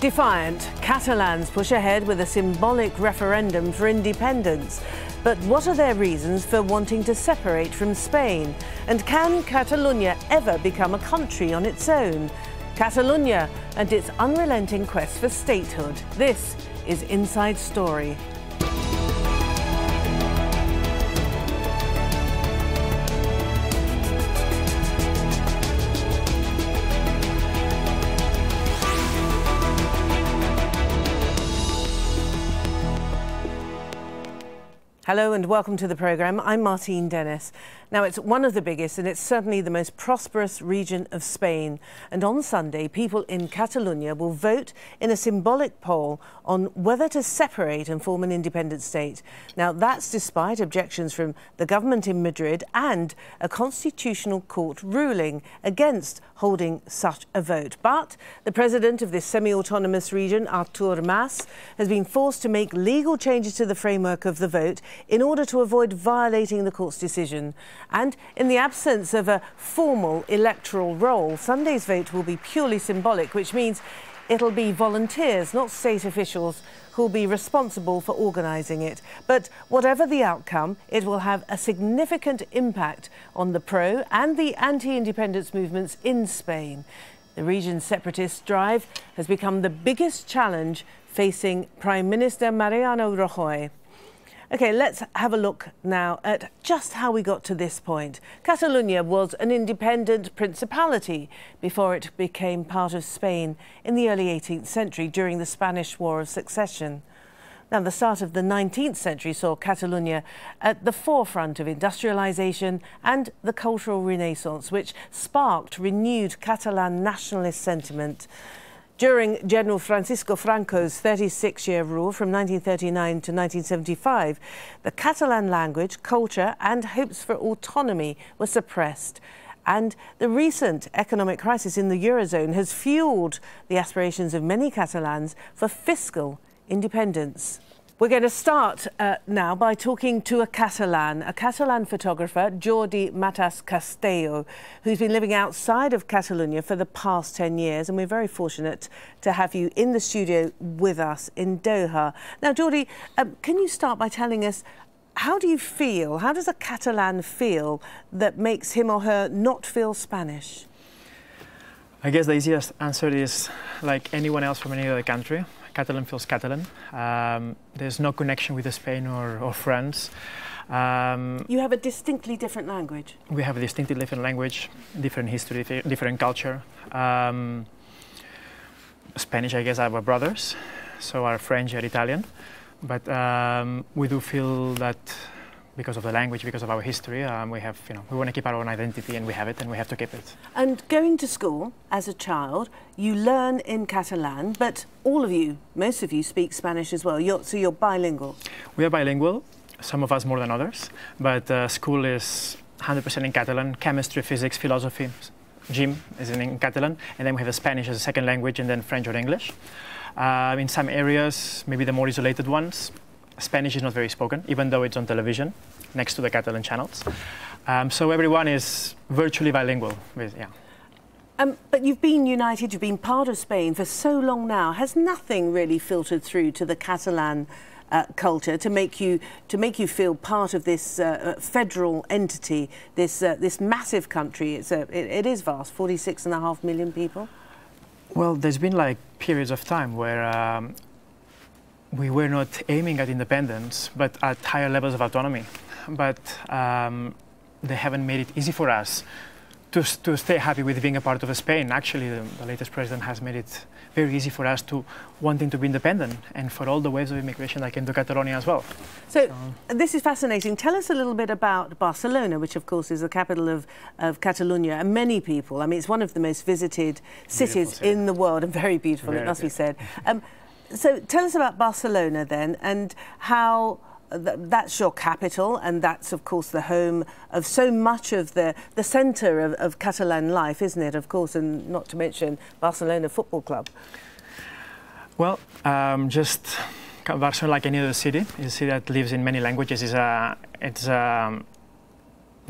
Defiant, Catalans push ahead with a symbolic referendum for independence. But what are their reasons for wanting to separate from Spain? And can Catalonia ever become a country on its own? Catalonia and its unrelenting quest for statehood. This is Inside Story. Hello and welcome to the programme. I'm Martine Dennis. Now, it's one of the biggest and it's certainly the most prosperous region of Spain. And on Sunday, people in Catalonia will vote in a symbolic poll on whether to separate and form an independent state. Now, that's despite objections from the government in Madrid and a constitutional court ruling against holding such a vote. But the president of this semi-autonomous region, Artur Mas, has been forced to make legal changes to the framework of the vote in order to avoid violating the court's decision. And in the absence of a formal electoral role, Sunday's vote will be purely symbolic, which means it'll be volunteers, not state officials, who'll be responsible for organising it. But whatever the outcome, it will have a significant impact on the pro- and the anti-independence movements in Spain. The region's separatist drive has become the biggest challenge facing Prime Minister Mariano Rajoy. OK, let's have a look now at just how we got to this point. Catalonia was an independent principality before it became part of Spain in the early 18th century during the Spanish War of Succession. Now, the start of the 19th century saw Catalonia at the forefront of industrialisation and the cultural renaissance, which sparked renewed Catalan nationalist sentiment. During General Francisco Franco's 36-year rule from 1939 to 1975, the Catalan language, culture and hopes for autonomy were suppressed. And the recent economic crisis in the Eurozone has fuelled the aspirations of many Catalans for fiscal independence. We're going to start now by talking to a Catalan photographer, Jordi Munoz, who's been living outside of Catalonia for the past 10 years. And we're very fortunate to have you in the studio with us in Doha. Now, Jordi, can you start by telling us, how do you feel, how does a Catalan feel that makes him or her not feel Spanish? I guess the easiest answer is like anyone else from any other country. Catalan feels Catalan. There's no connection with Spain or France. You have a distinctly different language. We have a distinctly different language, different history, different culture. Spanish, I guess, are our brothers, so are French and Italian. But we do feel that because of the language, because of our history, we want to keep our own identity, and we have it, and we have to keep it. And going to school as a child, you learn in Catalan, but all of you, most of you, speak Spanish as well. So you're bilingual. We are bilingual, some of us more than others, but school is 100% in Catalan. Chemistry, physics, philosophy, gym is in Catalan, and then we have Spanish as a second language, and then French or English. In some areas, maybe the more isolated ones, Spanish is not very spoken, even though it's on television next to the Catalan channels. So everyone is virtually bilingual. But you've been united, you've been part of Spain for so long now. Has nothing really filtered through to the Catalan culture to make you feel part of this federal entity, this massive country? It is vast, 46.5 million people. Well, there's been like periods of time where we were not aiming at independence, but at higher levels of autonomy. But they haven't made it easy for us to stay happy with being a part of Spain. Actually, the latest president has made it very easy for us to wanting to be independent, and for all the waves of immigration that came to Catalonia as well. So this is fascinating. Tell us a little bit about Barcelona, which of course is the capital of Catalonia, and many people, I mean, it's one of the most visited cities in the world, and very beautiful, it must be said. So tell us about Barcelona then, and how that's your capital, and that's of course the home of so much of the centre of Catalan life, isn't it, of course, and not to mention Barcelona Football Club. Well, just Barcelona, like any other city, is a city that lives in many languages. You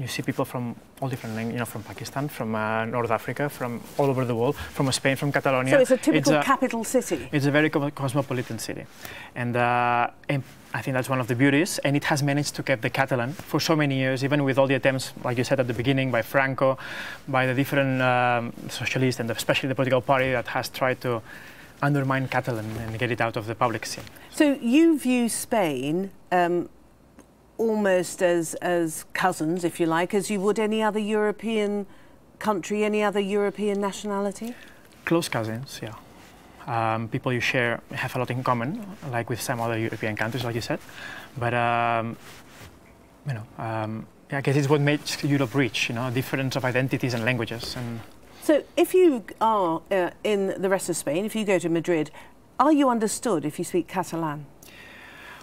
see people from all different, you know, from Pakistan, from North Africa, from all over the world, from Spain, from Catalonia. So it's a typical capital city. It's a very cosmopolitan city, and I think that's one of the beauties. And it has managed to keep the Catalan for so many years, even with all the attempts, like you said at the beginning, by Franco, by the different socialists, and especially the political party that has tried to undermine Catalan and get it out of the public scene. So you view Spain almost as cousins, if you like, as you would any other European country, any other European nationality? Close cousins, yeah. People you have a lot in common, like with some other European countries, like you said. But you know, I guess it's what makes Europe rich. You know, a difference of identities and languages. And so, if you are in the rest of Spain, if you go to Madrid, are you understood if you speak Catalan?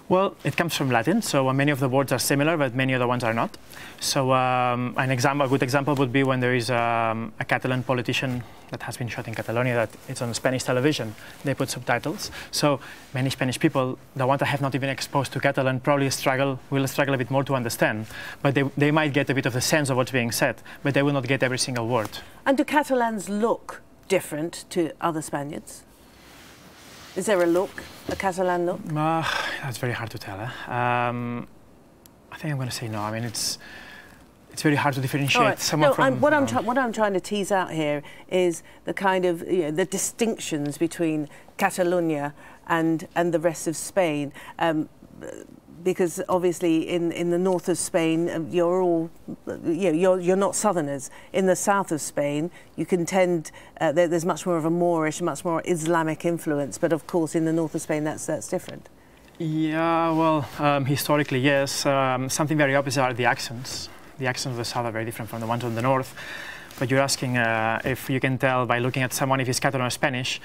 Well, it comes from Latin, so many of the words are similar, but many other ones are not. So a good example would be when there is a Catalan politician that has been shot in Catalonia that it's on Spanish television. They put subtitles. So many Spanish people, the ones that have not even exposed to Catalan, probably will struggle a bit more to understand. But they might get a bit of the sense of what's being said, but they will not get every single word. And do Catalans look different to other Spaniards? Is there a look, a Catalan look? That's very hard to tell. I think I'm going to say no. I mean, it's very hard to differentiate someone from... What I'm trying to tease out here is the kind of, you know, the distinctions between Catalonia and the rest of Spain. Because obviously in the north of Spain, you're not southerners. In the south of Spain, you can tend there's much more of a Moorish, much more Islamic influence. But of course, in the north of Spain, that's different. Yeah, well, historically, yes. Something very opposite are the accents. The accents of the south are very different from the ones on the north. But you're asking if you can tell by looking at someone if he's Catalan or Spanish.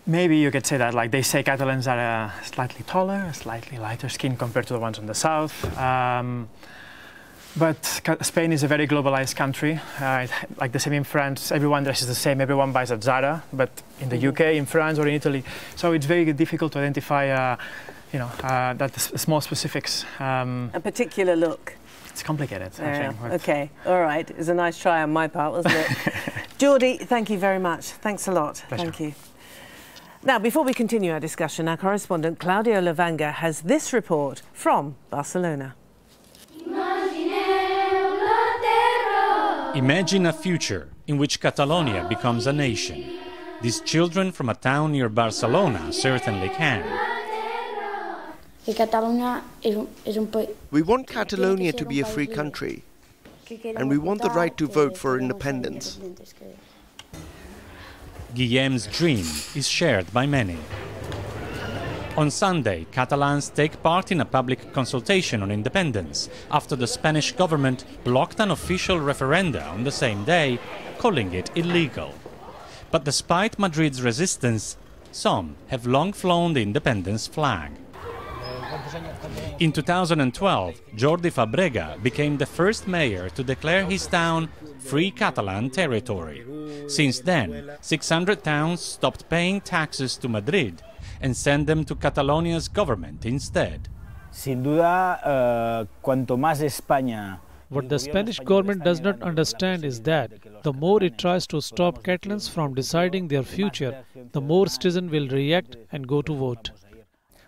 Maybe you could say that, like, they say Catalans are slightly taller, slightly lighter skin compared to the ones on the south. But Spain is a very globalized country. Like the same in France, everyone dresses the same, everyone buys at Zara. But in the UK, in France, or in Italy, so it's very difficult to identify, you know, that small specifics. A particular look. It's complicated, I think. OK, all right. It was a nice try on my part, wasn't it? Jordi, thank you very much. Thanks a lot. Pleasure. Thank you. Now, before we continue our discussion, our correspondent Claudio Lavanga has this report from Barcelona. Imagine a future in which Catalonia becomes a nation. These children from a town near Barcelona certainly can. We want Catalonia to be a free country, and we want the right to vote for independence. Guillem's dream is shared by many. On Sunday, Catalans take part in a public consultation on independence after the Spanish government blocked an official referenda on the same day, calling it illegal. But despite Madrid's resistance, some have long flown the independence flag. In 2012, Jordi Fabrega became the first mayor to declare his town Free Catalan territory. Since then, 600 towns stopped paying taxes to Madrid and sent them to Catalonia's government instead. Sin duda, cuanto más España... What the Spanish government does not understand is that the more it tries to stop Catalans from deciding their future, the more citizens will react and go to vote.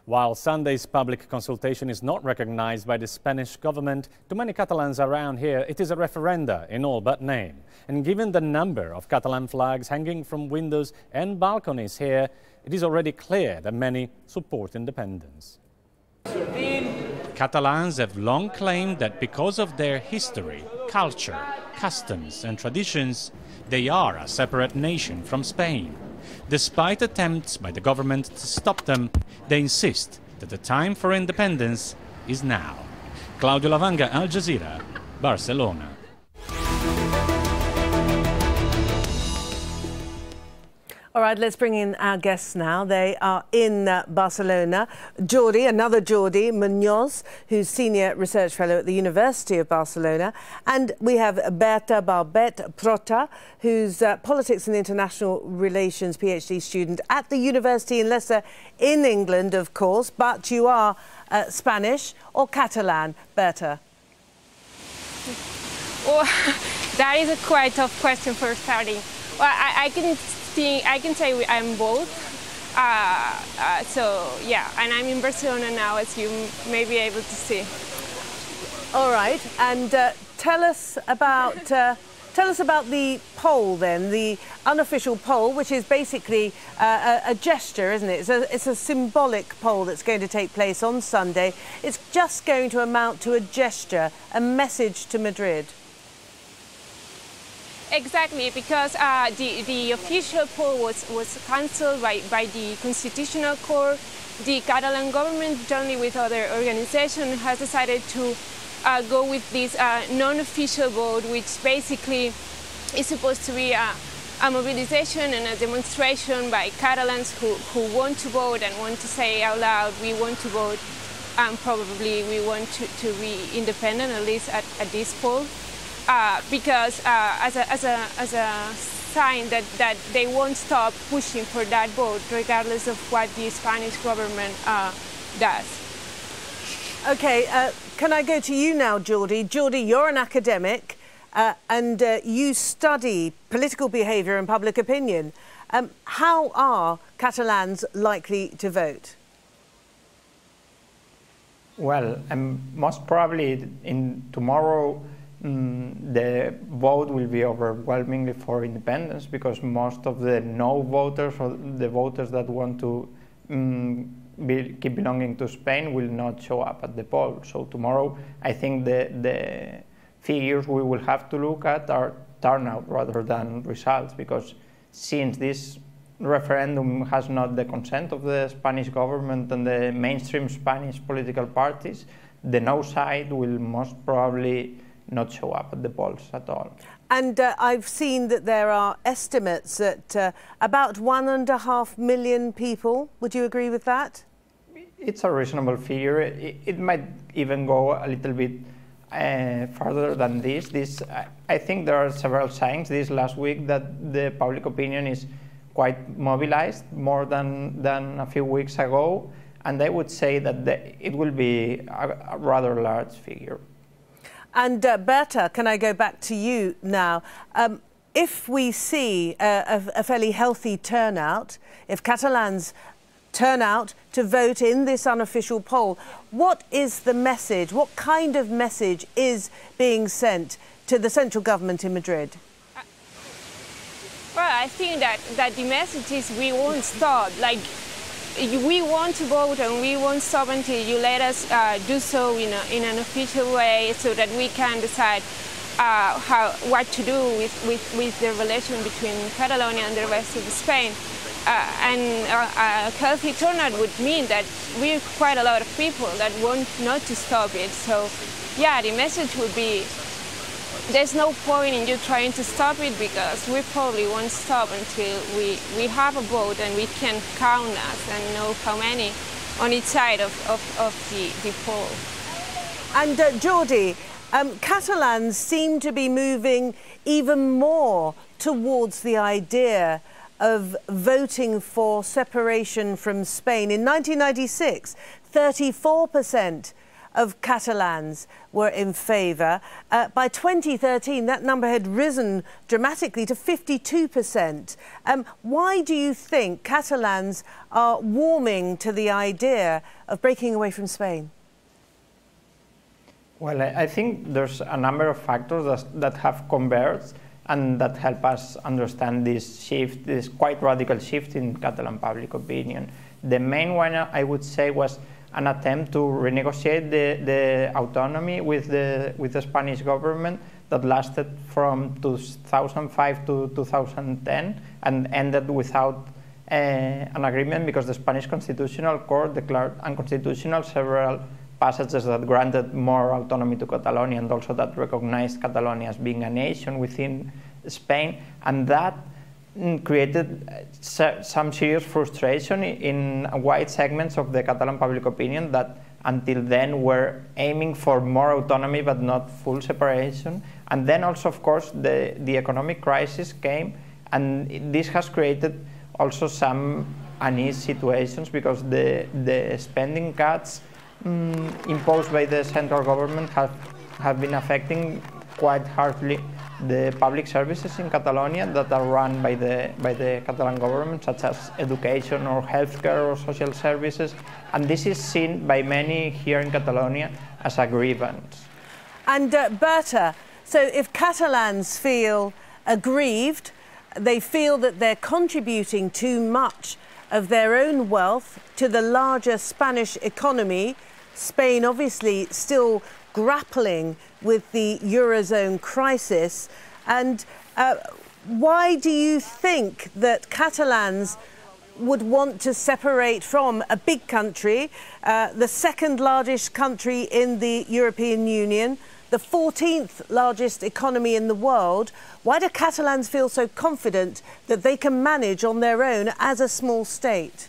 While Sunday's public consultation is not recognized by the Spanish government, to many Catalans around here it is a referenda in all but name. And given the number of Catalan flags hanging from windows and balconies here, it is already clear that many support independence. Catalans have long claimed that because of their history, culture, customs and traditions, they are a separate nation from Spain. Despite attempts by the government to stop them, they insist that the time for independence is now. Claudio Lavanga, Al Jazeera, Barcelona. All right, let's bring in our guests now. They are in Barcelona. Another Jordi Munoz, who's Senior Research Fellow at the University of Barcelona. And we have Berta Barbet Prota, who's Politics and International Relations PhD student at the University in Leicester in England, of course. But you are Spanish or Catalan, Berta? Well, that is a quite tough question for starting. Well, I can say I'm both. So yeah, and I'm in Barcelona now, as you may be able to see. All right, and tell us about the poll then, the unofficial poll, which is basically a gesture, isn't it? It's a symbolic poll that's going to take place on Sunday. It's just going to amount to a gesture, a message to Madrid. Exactly, because the official poll was cancelled by the Constitutional Court. The Catalan government, jointly with other organizations, has decided to go with this non-official vote, which basically is supposed to be a mobilization and a demonstration by Catalans who want to vote and want to say out loud, we want to vote, and probably we want to be independent, at least at this poll. Because as a sign that they won't stop pushing for that vote, regardless of what the Spanish government does. Okay, can I go to you now, Jordi? Jordi, you're an academic and you study political behaviour and public opinion. How are Catalans likely to vote? Well, most probably tomorrow the vote will be overwhelmingly for independence, because most of the no voters, or the voters that want to keep belonging to Spain, will not show up at the poll. So tomorrow, I think the figures we will have to look at are turnout rather than results, because since this referendum has not the consent of the Spanish government and the mainstream Spanish political parties, the no side will most probably not show up at the polls at all. And I've seen that there are estimates that about 1.5 million people. Would you agree with that? It's a reasonable figure. It might even go a little bit further than this. I think there are several signs this last week that the public opinion is quite mobilized, more than a few weeks ago, and I would say that it will be a rather large figure. And Berta, can I go back to you now? If we see a fairly healthy turnout, if Catalans turn out to vote in this unofficial poll, what is the message? What kind of message is being sent to the central government in Madrid? Well, I think that the message is we won't stop. Like, we want to vote and we won't stop until you let us do so in an official way, so that we can decide what to do with the relation between Catalonia and the rest of Spain. And a healthy turnout would mean that we're quite a lot of people that want not to stop it. So, yeah, the message would be, there's no point in you trying to stop it, because we probably won't stop until we have a vote and we can count us and know how many on each side of the poll. And Jordi, Catalans seem to be moving even more towards the idea of voting for separation from Spain. In 1996, 34% of Catalans were in favour. By 2013, that number had risen dramatically to 52%. Why do you think Catalans are warming to the idea of breaking away from Spain? Well, I think there's a number of factors that have converged and that help us understand this shift, this quite radical shift in Catalan public opinion. The main one, I would say, was an attempt to renegotiate the autonomy with the Spanish government that lasted from 2005 to 2010 and ended without an agreement, because the Spanish Constitutional Court declared unconstitutional several passages that granted more autonomy to Catalonia and also that recognized Catalonia as being a nation within Spain, and that created some serious frustration in wide segments of the Catalan public opinion that until then were aiming for more autonomy but not full separation. And then also, of course, the economic crisis came, and this has created also some uneasy situations, because the spending cuts imposed by the central government have been affecting quite harshly the public services in Catalonia that are run by the Catalan government, such as education or healthcare or social services, and this is seen by many here in Catalonia as a grievance. And Berta, so if Catalans feel aggrieved, they feel that they're contributing too much of their own wealth to the larger Spanish economy, Spain obviously still grappling with the Eurozone crisis. And why do you think that Catalans would want to separate from a big country, the second largest country in the European Union, the 14th largest economy in the world? Why do Catalans feel so confident that they can manage on their own as a small state?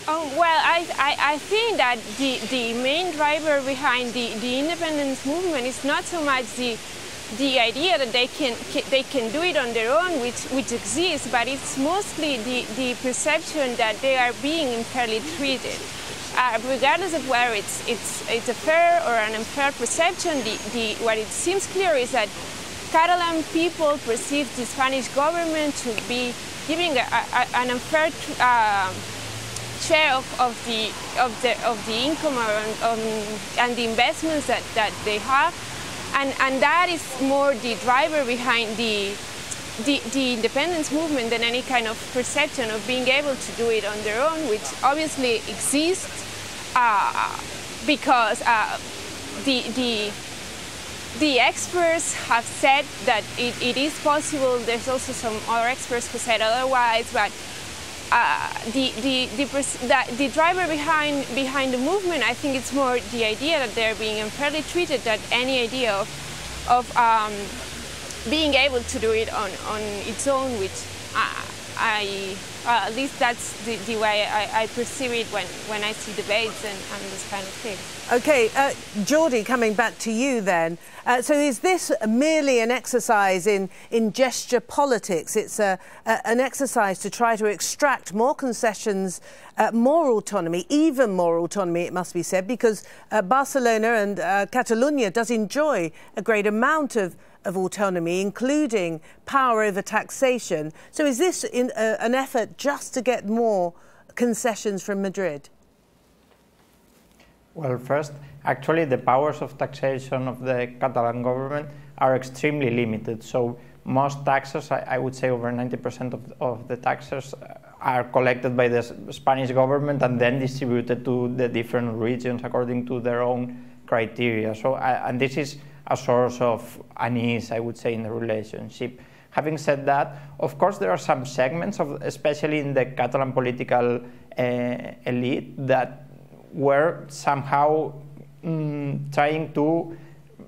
Well, I think that the main driver behind the independence movement is not so much the idea that they can do it on their own, which exists, but it's mostly the perception that they are being unfairly treated. Regardless of whether it's a fair or an unfair perception, what it seems clear is that Catalan people perceive the Spanish government to be giving an unfair share of the income and the investments that they have, and that is more the driver behind the independence movement than any kind of perception of being able to do it on their own, which obviously exists because the experts have said that it is possible. There's also some other experts who said otherwise, but the driver behind the movement, I think it's more the idea that they're being unfairly treated than any idea of being able to do it on its own, which at least that's the way I perceive it when I see debates and this kind of thing. OK, Jordi, coming back to you then. So is this merely an exercise in gesture politics? It's an exercise to try to extract more concessions, more autonomy, even more autonomy, it must be said, because Barcelona and Catalonia does enjoy a great amount of autonomy, including power over taxation. So is this an effort just to get more concessions from Madrid? Well, first, actually, the powers of taxation of the Catalan government are extremely limited. So most taxes, I would say over 90% of the taxes are collected by the Spanish government and then distributed to the different regions according to their own criteria. So, and this is a source of unease, I would say, in the relationship. Having said that, of course, there are some segments, especially in the Catalan political elite, that were somehow trying to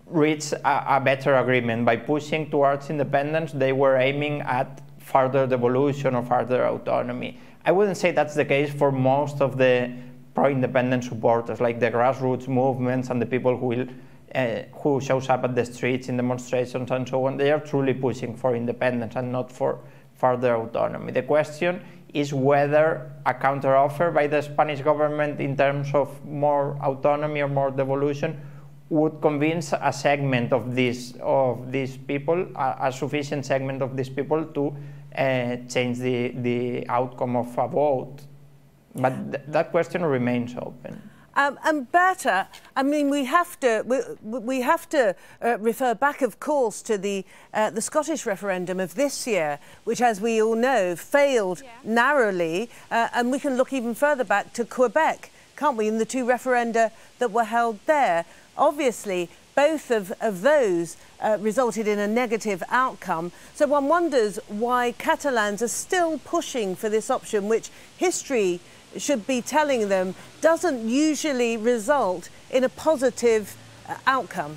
reach a better agreement. By pushing towards independence, they were aiming at further devolution or further autonomy. I wouldn't say that's the case for most of the pro-independence supporters, like the grassroots movements and the people who shows up at the streets in demonstrations and so on. They are truly pushing for independence and not for further autonomy. The question is whether a counteroffer by the Spanish government in terms of more autonomy or more devolution would convince a segment of these people, a sufficient segment of these people to change the outcome of a vote. But that question remains open. And Berta, I mean, we have to refer back, of course, to the Scottish referendum of this year, which, as we all know, failed narrowly. And we can look even further back to Quebec, can't we, in the two referenda that were held there. Obviously, both of those resulted in a negative outcome. So one wonders why Catalans are still pushing for this option, which history should be telling them doesn't usually result in a positive outcome.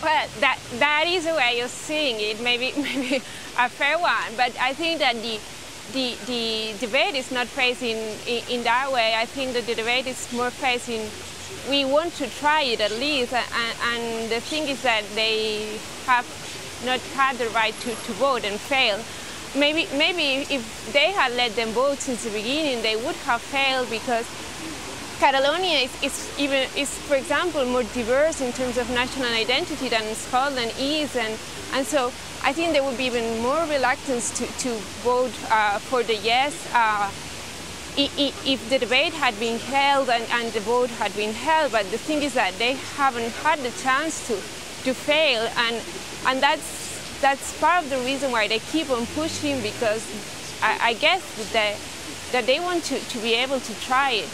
Well, that is a way of seeing it, maybe a fair one, but I think that the debate is not facing in that way. I think that the debate is more facing, we want to try it at least, and the thing is that they have not had the right to vote and fail. Maybe if they had let them vote since the beginning, they would have failed, because Catalonia is, for example, more diverse in terms of national identity than Scotland is, and so I think there would be even more reluctance to vote for the yes if the debate had been held and the vote had been held. But the thing is that they haven't had the chance to fail, and that's part of the reason why they keep on pushing, because I guess that they want to be able to try it,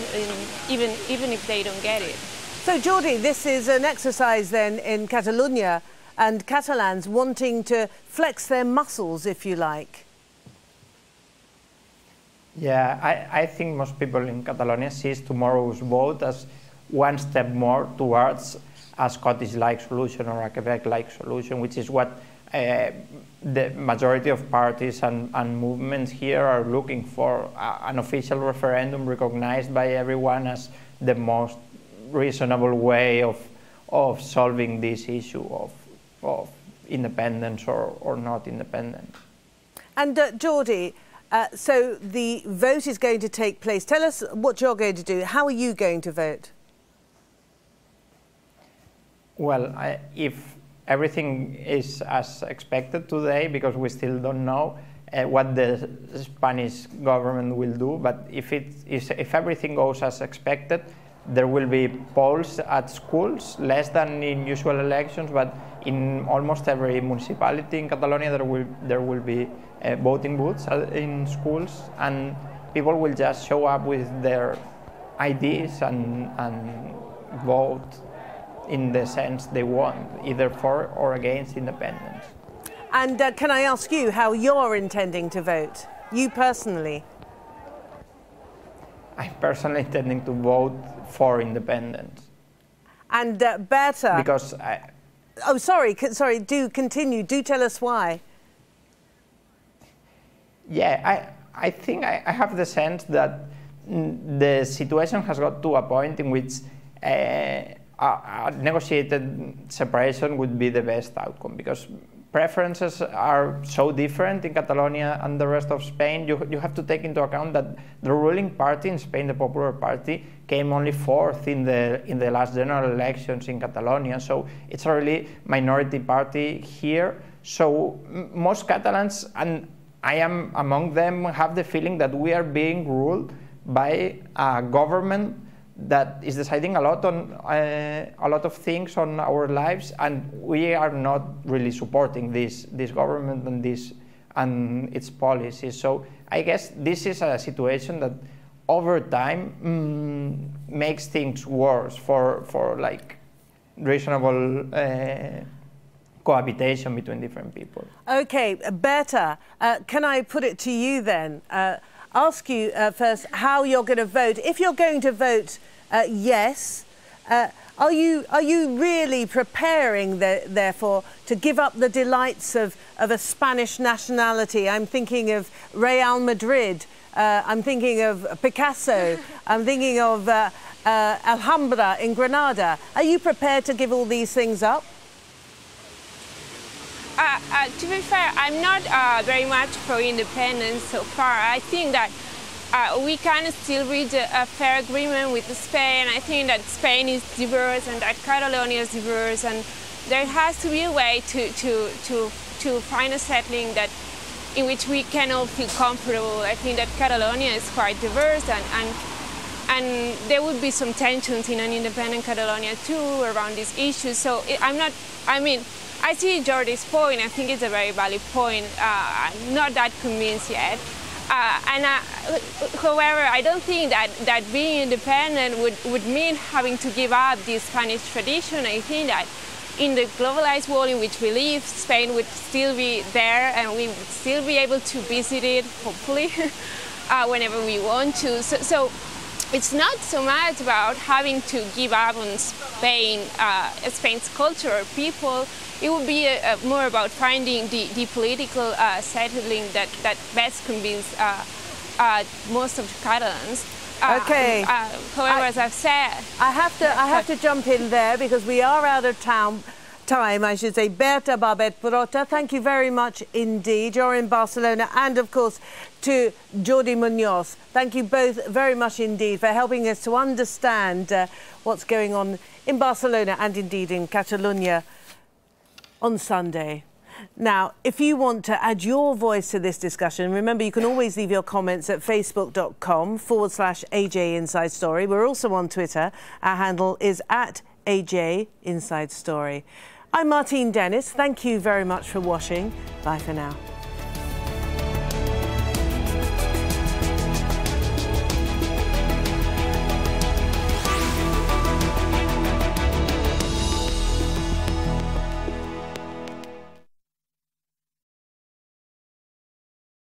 even if they don't get it. So, Jordi, this is an exercise then in Catalonia and Catalans wanting to flex their muscles, if you like. Yeah, I think most people in Catalonia sees tomorrow's vote as one step more towards a Scottish-like solution or a Quebec-like solution, which is what the majority of parties and movements here are looking for, an official referendum recognized by everyone as the most reasonable way of solving this issue of independence or not independence. And Jordi, so the vote is going to take place. Tell us what you're going to do. How are you going to vote? Well, if everything is as expected today, because we still don't know what the Spanish government will do, but if everything goes as expected, there will be polls at schools, less than in usual elections, but in almost every municipality in Catalonia there will be voting booths in schools, and people will just show up with their IDs and vote in the sense they want, either for or against independence. And can I ask you how you're intending to vote, you personally? I'm personally intending to vote for independence. And Berta? Because oh, sorry, do continue. Do tell us why. Yeah, I think I have the sense that the situation has got to a point in which a negotiated separation would be the best outcome, because preferences are so different in Catalonia and the rest of Spain. You have to take into account that the ruling party in Spain, the Popular Party, came only fourth in the last general elections in Catalonia. So it's a really minority party here. So most Catalans, and I am among them, have the feeling that we are being ruled by a government that is deciding a lot of things on our lives, and we are not really supporting this government and its policies. So I guess this is a situation that over time makes things worse for like reasonable cohabitation between different people. Okay, Berta, can I put it to you then? Ask you first how you're going to vote. If you're going to vote yes, are you really preparing, therefore, to give up the delights of a Spanish nationality? I'm thinking of Real Madrid, I'm thinking of Picasso, I'm thinking of Alhambra in Granada. Are you prepared to give all these things up? To be fair, I'm not very much pro-independence so far. I think that we can still reach a fair agreement with Spain. I think that Spain is diverse and that Catalonia is diverse, and there has to be a way to find a settling in which we can all feel comfortable. I think that Catalonia is quite diverse, and there would be some tensions in an independent Catalonia too around these issues. So I see Jordi's point. I think it's a very valid point. I'm not that convinced yet. However, I don't think that being independent would mean having to give up this Spanish tradition. I think that in the globalized world in which we live, Spain would still be there, and we would still be able to visit it, hopefully, whenever we want to. So it's not so much about having to give up on Spain's culture or people. It would be more about finding the political settling that best convince most of the Catalans. Okay. However, as I've said, I have to jump in there because we are out of time, I should say. Berta Barbet Porota, thank you very much indeed. You're in Barcelona. And, of course, to Jordi Munoz. Thank you both very much indeed for helping us to understand what's going on in Barcelona and indeed in Catalonia on Sunday. Now, if you want to add your voice to this discussion, remember you can always leave your comments at facebook.com/AJ Inside Story. We're also on Twitter. Our handle is @AJ Inside Story. I'm Martine Dennis. Thank you very much for watching. Bye for now.